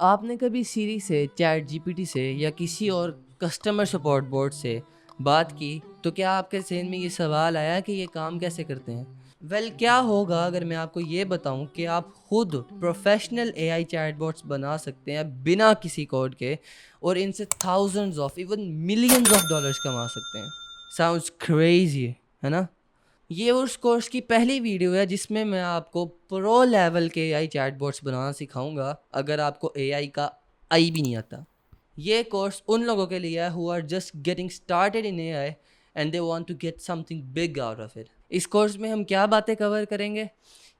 आपने कभी सीरी से, चैट जीपीटी से या किसी और कस्टमर सपोर्ट बोर्ड से बात की तो क्या आपके जहन में ये सवाल आया कि ये काम कैसे करते हैं? क्या होगा अगर मैं आपको ये बताऊं कि आप खुद प्रोफेशनल एआई चैटबॉट्स बना सकते हैं बिना किसी कोड के और इनसे thousands of even millions of dollars कमा सकते हैं। साउंड्स क्रेजी, है ना? ये उस कोर्स की पहली वीडियो है जिसमें मैं आपको प्रो लेवल के एआई चैटबॉट्स बनाना सिखाऊंगा अगर आपको एआई का आई भी नहीं आता। ये कोर्स उन लोगों के लिए है who are just getting started in AI and they want to get something big out of it. इस कोर्स में हम क्या बातें कवर करेंगे?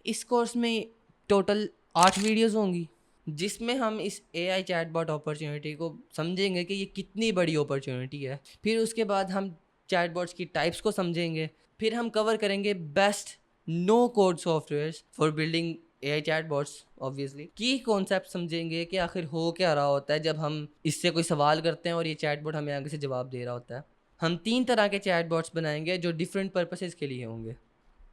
इस कोर्स में टोटल 8 वीडियोस होंगी जिसमें हम इस एआई चैटबॉट अपॉर्चुनिटी को समझेंगे कि ये कितनी बड़ी अपॉर्चुनिटी है। फिर उसके बाद हम चैटबॉट्स की टाइप्स को समझेंगे। फिर हम कवर करेंगे best no code softwares for building AI chatbots obviously. की कॉन्सेप्ट समझेंगे कि आखिर हो क्या रहा होता है जब हम इससे कोई सवाल करते हैं और ये चैटबॉट हमें आगे से जवाब दे रहा होता है। हम 3 तरह के चैटबॉट्स बनाएंगे जो डिफरेंट पर्पसेस के लिए होंगे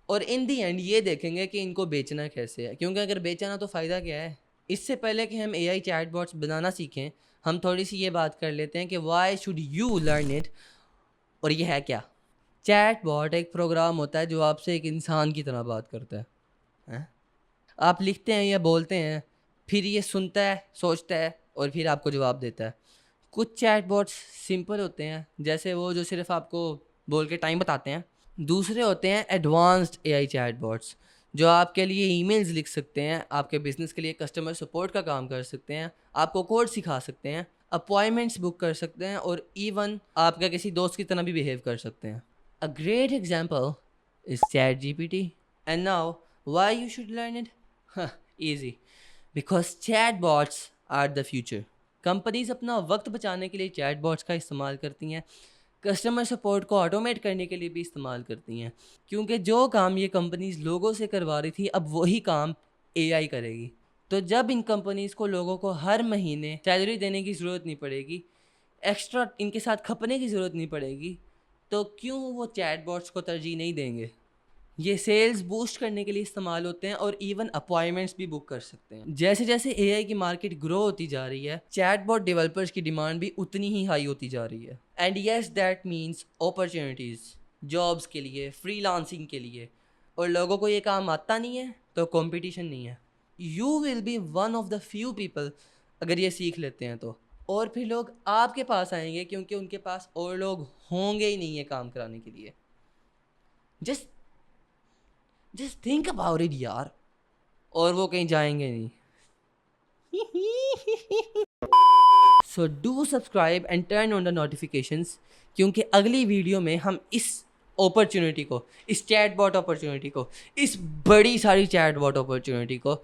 और इन दी एंड ये देखेंगे कि इनको बेचना कैसे है, क्योंकि अगर बेचना तो फ़ायदा क्या है। इससे पहले कि हम एआई चैटबॉट्स बनाना सीखें हम थोड़ी सी ये बात कर लेते हैं कि why should you learn it. और ये है क्या? चैटबॉट एक प्रोग्राम होता है जो आपसे एक इंसान की तरह बात करता है? आप लिखते हैं या बोलते हैं, फिर ये सुनता है, सोचता है और फिर आपको जवाब देता है। कुछ चैटबॉट्स सिंपल होते हैं जैसे वो जो सिर्फ आपको बोल के टाइम बताते हैं। दूसरे होते हैं एडवांस्ड एआई चैटबॉट्स जो आपके लिए ईमेल्स लिख सकते हैं, आपके बिजनेस के लिए कस्टमर सपोर्ट का काम कर सकते हैं, आपको कोड सिखा सकते हैं, अपॉइंटमेंट्स बुक कर सकते हैं और इवन आपका किसी दोस्त की तरह भी बिहेव कर सकते हैं। A great example is chat GPT. And now why you should learn it? easy, because chatbots are the future. Companies अपना वक्त बचाने के लिए चैटबॉट्स का इस्तेमाल करती हैं, कस्टमर सपोर्ट को ऑटोमेट करने के लिए भी इस्तेमाल करती हैं, क्योंकि जो काम ये कंपनीज लोगों से करवा रही थी अब वही काम एआई करेगी। तो जब इन कंपनीज को लोगों को हर महीने सैलरी देने की ज़रूरत नहीं पड़ेगी, एक्स्ट्रा इनके साथ खपने की ज़रूरत नहीं पड़ेगी, तो क्यों वो चैटबॉट्स को तरजीह नहीं देंगे? ये सेल्स बूस्ट करने के लिए इस्तेमाल होते हैं और इवन अपॉइंटमेंट्स भी बुक कर सकते हैं। जैसे जैसे एआई की मार्केट ग्रो होती जा रही है चैटबॉट डेवलपर्स की डिमांड भी उतनी ही हाई होती जा रही है। And yes that means opportunities, jobs के लिए, फ्रीलांसिंग के लिए। और लोगों को ये काम आता नहीं है तो कंपटीशन नहीं है। You will B one of the few people अगर ये सीख लेते हैं तो। और फिर लोग आपके पास आएंगे क्योंकि उनके पास और लोग होंगे ही नहीं है काम कराने के लिए। जस्ट थिंक अबाउट इट यार। और वो कहीं जाएंगे नहीं। So do subscribe and turn on the notifications, क्योंकि अगली वीडियो में हम इस अपॉर्चुनिटी को, इस चैटबॉट अपॉर्चुनिटी को, इस बड़ी सारी चैटबॉट अपॉर्चुनिटी को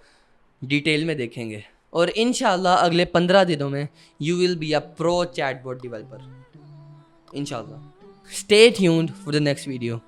डिटेल में देखेंगे और इंशाल्लाह अगले 15 दिनों में you will be a pro chatbot developer इंशाल्लाह। Stay tuned for the next video.